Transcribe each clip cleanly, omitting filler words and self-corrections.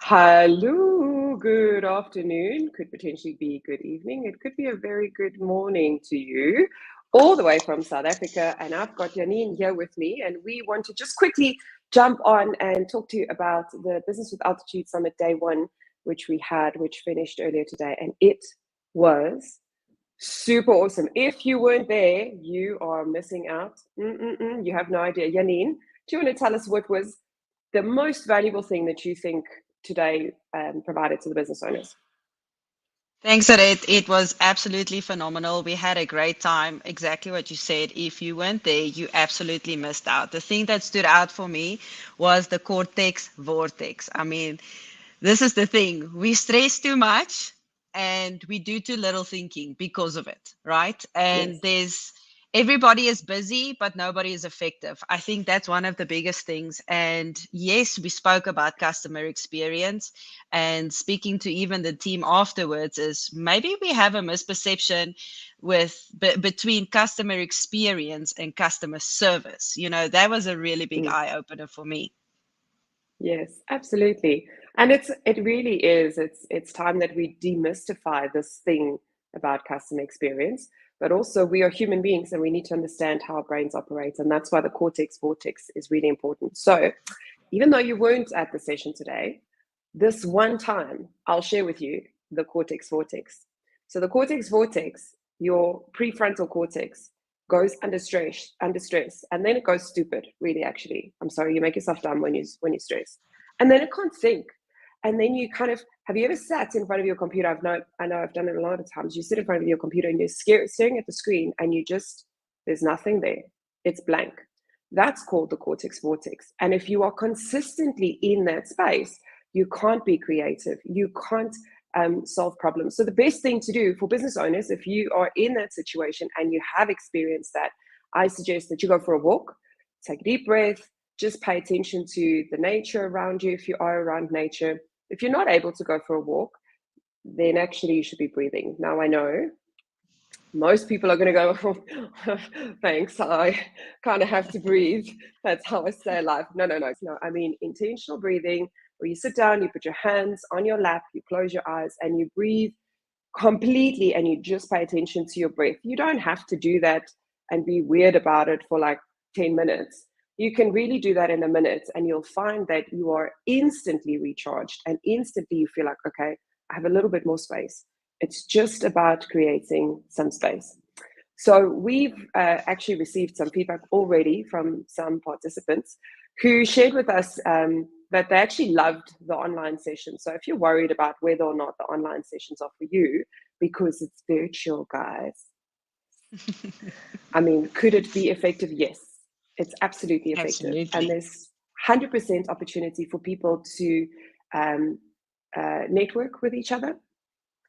Hello, good afternoon, could potentially be good evening. It could be a very good morning to you, all the way from South Africa. And I've got Janine here with me, and we want to just quickly jump on and talk to you about the Business with Altitude Summit Day 1, which finished earlier today. And it was super awesome. If you weren't there, you are missing out. You have no idea. Janine, do you want to tell us what was the most valuable thing that you think today provided to the business owners? Thanks, Aret. It was absolutely phenomenal. We had a great time. Exactly what you said. If you weren't there, you absolutely missed out. The thing that stood out for me was the cortex vortex. I mean, this is the thing. We stress too much and we do too little thinking because of it, right? And Yes. everybody is busy, but nobody is effective. I think that's one of the biggest things. And yes, we spoke about customer experience, and speaking to even the team afterwards is maybe we have a misperception between customer experience and customer service. That was a really big Mm. eye opener for me. Yes, absolutely. And it really is. It's time that we demystify this thing about customer experience, but also we are human beings and we need to understand how our brains operate. And that's why the cortex vortex is really important. So even though you weren't at the session today, this one time I'll share with you the cortex vortex. So the cortex vortex, your prefrontal cortex, goes under stress, and then it goes stupid. Really, actually, I'm sorry, you make yourself dumb when you stress, and then it can't think. And then you kind of have you ever sat in front of your computer? I know I've done it a lot of times. You sit in front of your computer and you're staring at the screen, and there's nothing there. It's blank. That's called the cortex vortex. And if you are consistently in that space, you can't be creative. You can't solve problems. So the best thing to do for business owners, if you are in that situation and you have experienced that, I suggest that you go for a walk, take a deep breath, just pay attention to the nature around you if you are around nature. If you're not able to go for a walk, then actually you should be breathing. Now I know most people are going to go, oh, thanks, I kind of have to breathe. That's how I stay alive. No. I mean, intentional breathing, where you sit down, you put your hands on your lap, you close your eyes, and you breathe completely, and you just pay attention to your breath. You don't have to do that and be weird about it for like 10 minutes. You can really do that in a minute, and you'll find that you are instantly recharged, and instantly you feel like, okay, I have a little bit more space. It's just about creating some space. So we've actually received some feedback already from some participants who shared with us that they actually loved the online session. So if you're worried about whether or not the online sessions are for you, because it's virtual, guys, I mean, could it be effective? Yes, it's absolutely effective. And Absolutely. there's 100% opportunity for people to um, network with each other,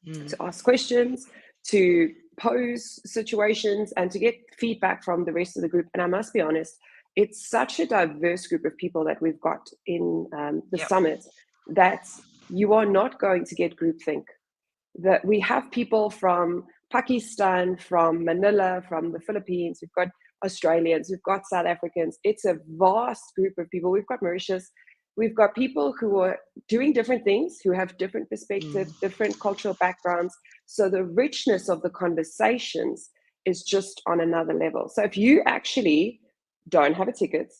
Mm. to ask questions, to pose situations, and to get feedback from the rest of the group. And I must be honest, it's such a diverse group of people that we've got in the Yep. summit that you are not going to get groupthink. That we have people from Pakistan, from Manila, from the Philippines, we've got Australians, we've got South Africans. It's a vast group of people. We've got Mauritius. We've got people who are doing different things, who have different Mm. perspectives, different cultural backgrounds. So the richness of the conversations is just on another level. So if you actually don't have a ticket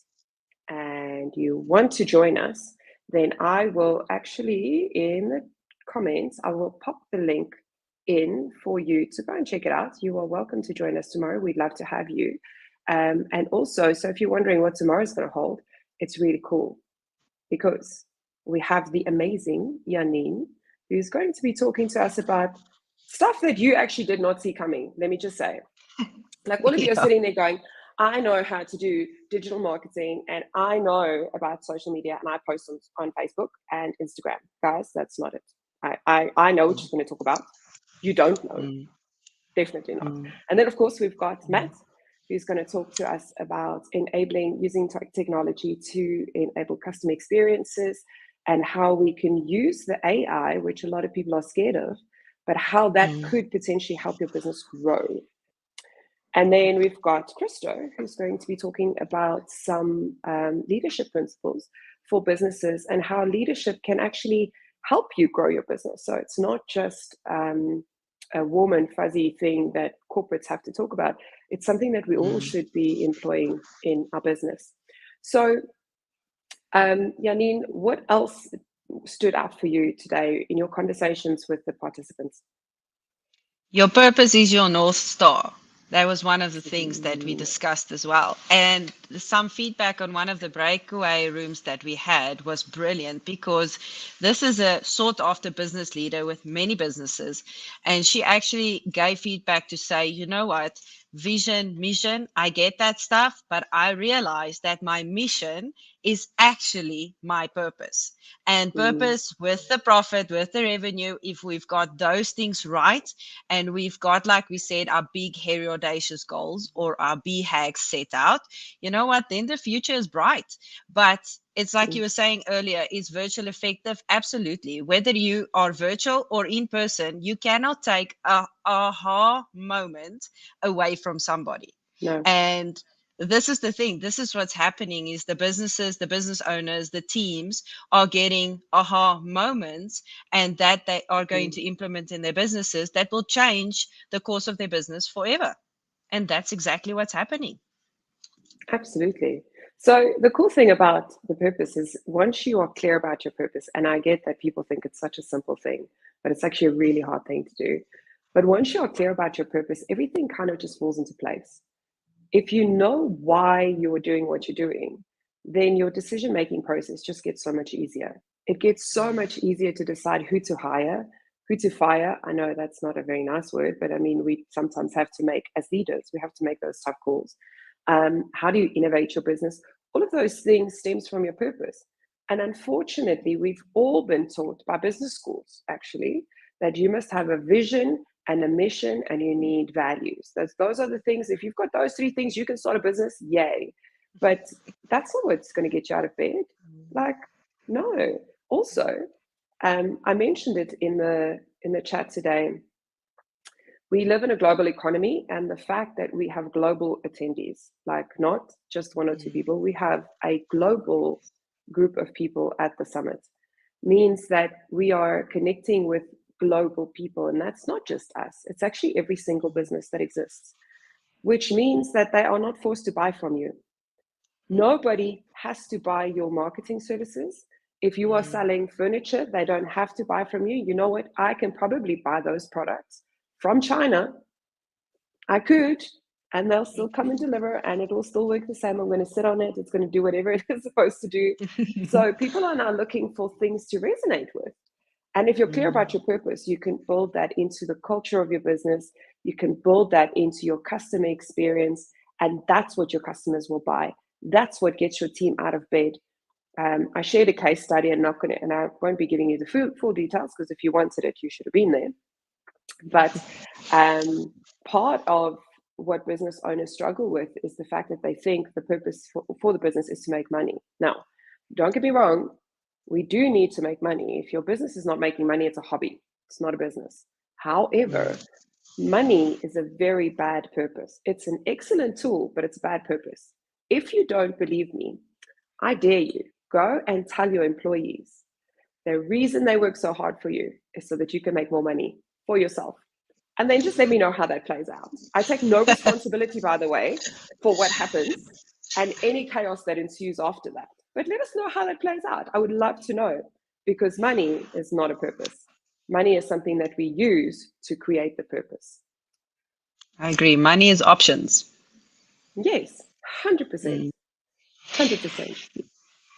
and you want to join us, then I will actually, in the comments, I will pop the link in for you to go and check it out. You are welcome to join us tomorrow. We'd love to have you. And also, so if you're wondering what tomorrow's going to hold, it's really cool because we have the amazing Janine, who's going to be talking to us about stuff that you actually did not see coming. Let me just say, like all of you are Yeah. sitting there going, I know how to do digital marketing and I know about social media and I post on Facebook and Instagram. Guys, that's not it. I know what Mm. she's going to talk about. You don't know. Mm. Definitely not. Mm. And then, of course, we've got Mm. Matt, who's going to talk to us about using technology to enable customer experiences and how we can use the AI, which a lot of people are scared of, but how that Mm. could potentially help your business grow. And then we've got Christo, who's going to be talking about some leadership principles for businesses and how leadership can actually help you grow your business. So it's not just a warm and fuzzy thing that corporates have to talk about. It's something that we all should be employing in our business. So, Janine, what else stood out for you today in your conversations with the participants? Your purpose is your North Star. That was one of the things that we Mm, discussed as well. And some feedback on one of the breakaway rooms that we had was brilliant, because this is a sought after business leader with many businesses. And she actually gave feedback to say, you know what, vision, mission, I get that stuff, but I realized that my mission is actually my purpose. And mm, purpose with the profit, with the revenue, if we've got those things right, and we've got, like we said, our big, hairy, audacious goals or our BHAGs set out, you know what? Then the future is bright. But it's like mm, you were saying earlier, is virtual effective? Absolutely. Whether you are virtual or in person, you cannot take a aha moment away from somebody. no. And this is the thing. This is what's happening is the businesses, the business owners, the teams are getting aha moments, and that they are going Mm. to implement in their businesses that will change the course of their business forever. And that's exactly what's happening. Absolutely. So the cool thing about the purpose is once you are clear about your purpose, and I get that people think it's such a simple thing, but it's actually a really hard thing to do. But once you are clear about your purpose, everything kind of just falls into place. If you know why you're doing what you're doing, then your decision making process just gets so much easier. It gets so much easier to decide who to hire, who to fire. I know that's not a very nice word, but I mean, we sometimes have to make, as leaders, we have to make those tough calls. How do you innovate your business? All of those things stems from your purpose. And unfortunately, we've all been taught by business schools, actually, that you must have a vision and a mission and you need values. Those are the things. If you've got those three things, you can start a business. Yay. But that's not what's going to get you out of bed. Like, no. Also, I mentioned it in the chat today. We live in a global economy, and the fact that we have global attendees, like not just one or two people, we have a global group of people at the summit, means that we are connecting with global people. And that's not just us, it's actually every single business that exists, which means that they are not forced to buy from you. Nobody has to buy your marketing services. If you are selling furniture, they don't have to buy from you. You know what? I can probably buy those products from China. I could, and they'll still come and deliver, and it will still work the same. I'm going to sit on it. It's going to do whatever it is supposed to do. So people are now looking for things to resonate with. And if you're clear about your purpose, you can build that into the culture of your business. You can build that into your customer experience. And that's what your customers will buy. That's what gets your team out of bed. I shared a case study, and I won't be giving you the full details, because if you wanted it, you should have been there. But part of what business owners struggle with is the fact that they think the purpose for the business is to make money. Now, don't get me wrong, we do need to make money. If your business is not making money, it's a hobby, it's not a business. However, money is a very bad purpose. It's an excellent tool, but it's a bad purpose. If you don't believe me, I dare you, go and tell your employees the reason they work so hard for you is so that you can make more money for yourself. And then just let me know how that plays out. I take no responsibility, by the way, for what happens and any chaos that ensues after that. But let us know how that plays out. I would love to know, because money is not a purpose. Money is something that we use to create the purpose. I agree. Money is options. Yes, 100%. 100%.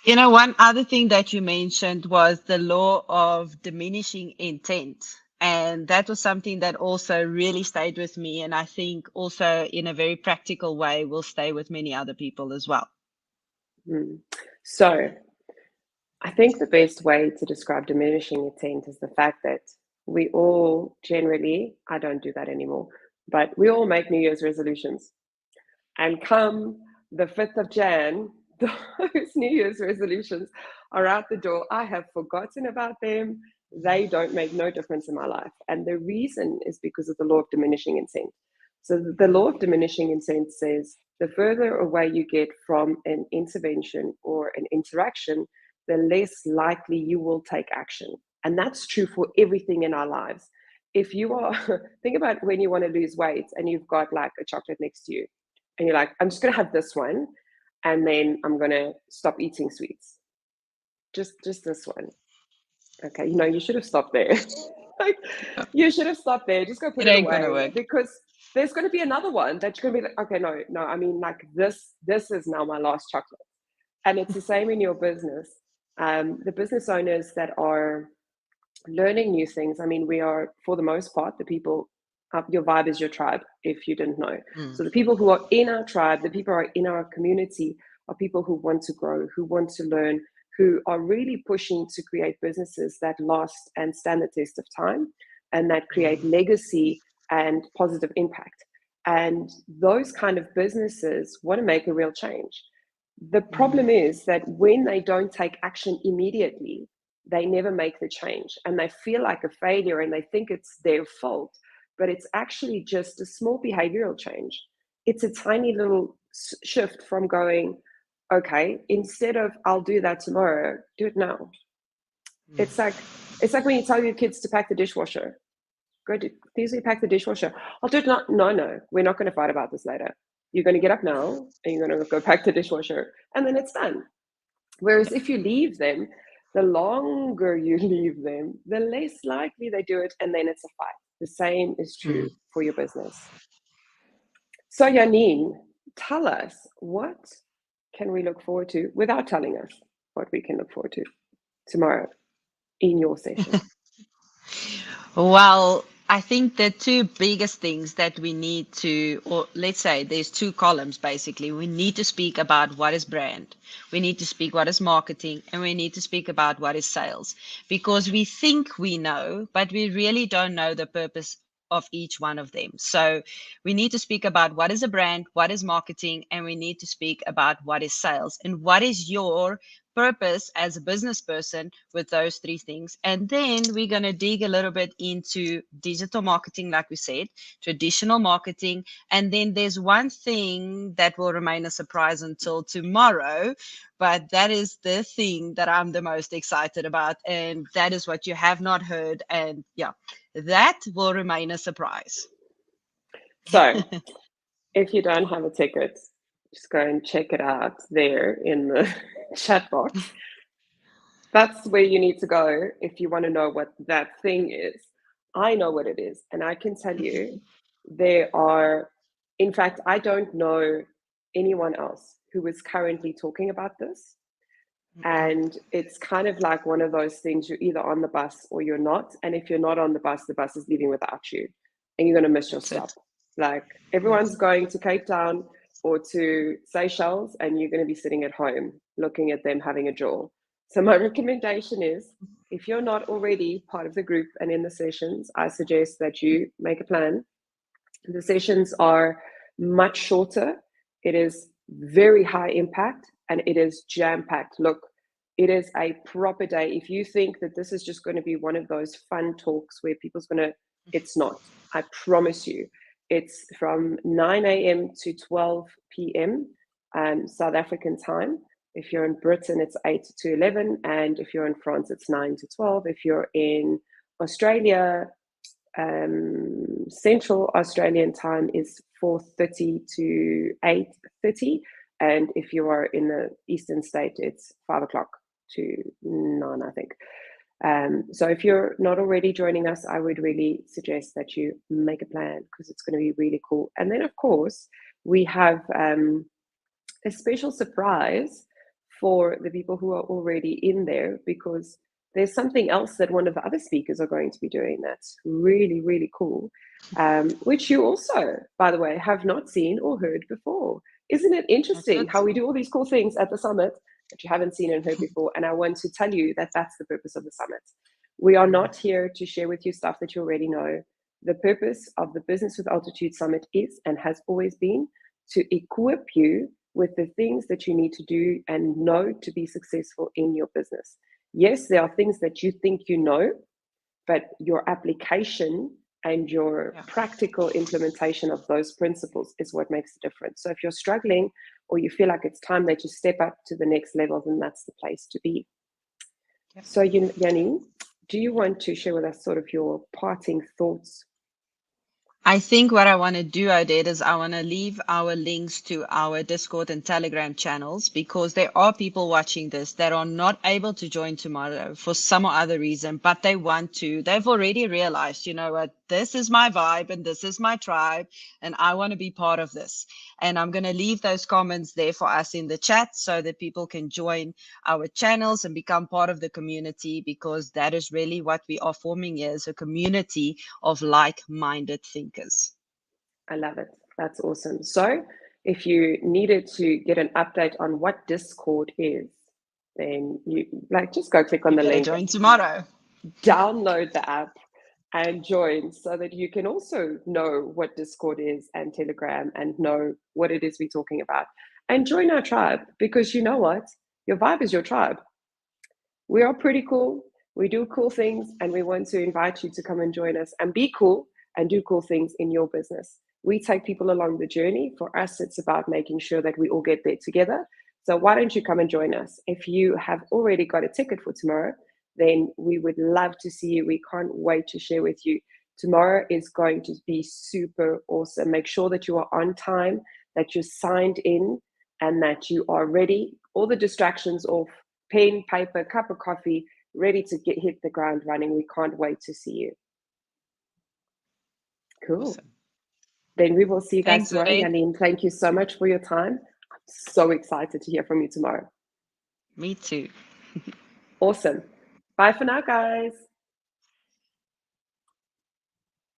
You know, one other thing that you mentioned was the law of diminishing intent. And that was something that also really stayed with me. And I think also in a very practical way will stay with many other people as well. Mm. So I think the best way to describe diminishing intent is the fact that we all generally, I don't do that anymore, but we all make New Year's resolutions. And come the 5th of Jan, those New Year's resolutions are out the door. I have forgotten about them. They don't make no difference in my life. And the reason is because of the law of diminishing intent. So the law of diminishing intent says the further away you get from an intervention or an interaction, the less likely you will take action. And that's true for everything in our lives. If you are, think about when you want to lose weight and you've got like a chocolate next to you, and you're like, I'm just going to have this one, and then I'm going to stop eating sweets. Just this one. Okay, you should have stopped there. Like, you should have stopped there. Just go put It it ain't gonna away, work. because there's going to be another one that you're going to be like, okay, no, I mean, like this is now my last chocolate. And it's the same in your business. The business owners that are learning new things. I mean, we are, for the most part, the people, your vibe is your tribe, if you didn't know. So the people who are in our tribe, the people who are in our community, are people who want to grow, who want to learn, who are really pushing to create businesses that last and stand the test of time, and that create legacy and positive impact. And those kind of businesses want to make a real change. The problem is that when they don't take action immediately, they never make the change, and they feel like a failure, and they think it's their fault, but it's actually just a small behavioral change. It's a tiny little shift from going, okay, instead of I'll do that tomorrow, do it now. It's like when you tell your kids to pack the dishwasher. Go to, please pack the dishwasher. I'll do it now. No, we're not going to fight about this later. You're going to get up now and you're going to go pack the dishwasher, and then it's done. Whereas if you leave them, the longer you leave them, the less likely they do it, and then it's a fight. The same is true for your business. So Janine, tell us, what can we look forward to, without telling us what we can look forward to tomorrow in your session? Well, I think the two biggest things that we need to, or let's say there's two columns basically. We need to speak about what is brand, we need to speak what is marketing, and we need to speak about what is sales. Because we think we know, but we really don't know the purpose of each one of them. So we need to speak about what is a brand, what is marketing, and we need to speak about what is sales, and what is your purpose as a business person with those three things. And then we're going to dig a little bit into digital marketing, like we said, traditional marketing. And then there's one thing that will remain a surprise until tomorrow, but that is the thing that I'm the most excited about. And that is what you have not heard. And yeah, that will remain a surprise. So if you don't have a ticket, just go and check it out there in the chat box. That's where you need to go if you want to know what that thing is. I know what it is, and I can tell you there are, in fact, I don't know anyone else who is currently talking about this. And it's kind of like one of those things, you're either on the bus or you're not. And if you're not on the bus is leaving without you, and you're going to miss your That's it. stop. Like, everyone's going to Cape Town or to Seychelles, and you're going to be sitting at home looking at them having a jaw. So my recommendation is, if you're not already part of the group and in the sessions, I suggest that you make a plan. The sessions are much shorter. It is very high impact, and it is jam-packed. Look, it is a proper day. If you think that this is just going to be one of those fun talks where people's going to, it's not. I promise you. It's from 9 a.m. to 12 p.m. South African time. If you're in Britain, it's 8 to 11. And if you're in France, it's 9 to 12. If you're in Australia, Central Australian time is 4:30 to 8:30. And if you are in the Eastern state, it's 5 o'clock to 9, I think. So if you're not already joining us, I would really suggest that you make a plan, because it's going to be really cool. And then, of course, we have a special surprise for the people who are already in there, because there's something else that one of the other speakers are going to be doing that's really, really cool, which you also, by the way, have not seen or heard before. Isn't it interesting how we do all these cool things at the summit that you haven't seen and heard before? And I want to tell you that that's the purpose of the summit. We are not here to share with you stuff that you already know. The purpose of the Business with Altitude Summit is, and has always been, to equip you with the things that you need to do and know to be successful in your business. Yes, there are things that you think you know, but your application and your practical implementation of those principles is what makes the difference. So if you're struggling, or you feel like it's time that you step up to the next level, then that's the place to be. So Janine, do you want to share with us sort of your parting thoughts? I think what I want to do, Odette, is I want to leave our links to our Discord and Telegram channels because there are people watching this that are not able to join tomorrow for some or other reason, but they want to. They've already realized, you know what, this is my vibe and this is my tribe, and I want to be part of this. And I'm going to leave those comments there for us in the chat so that people can join our channels and become part of the community, because that is really what we are forming here, is a community of like-minded thinkers. I love it. That's awesome. So if you needed to get an update on what Discord is, then you just go click on You the better link, join tomorrow. download the app and join so that you can also know what Discord is and Telegram and know what it is we're talking about. And join our tribe, because you know what? Your vibe is your tribe. We are pretty cool. We do cool things, and we want to invite you to come and join us and be cool and do cool things in your business. We take people along the journey. For us, it's about making sure that we all get there together. So why don't you come and join us? If you have already got a ticket for tomorrow, then we would love to see you. We can't wait to share with you. Tomorrow is going to be super awesome. Make sure that you are on time, that you're signed in, and that you are ready. All the distractions off, pen, paper, cup of coffee, ready to hit the ground running. We can't wait to see you. Cool. Awesome. Then we will see you guys Thanks, tomorrow. Ray. Janine, thank you so much for your time. I'm so excited to hear from you tomorrow. Me too. Awesome. Bye for now, guys.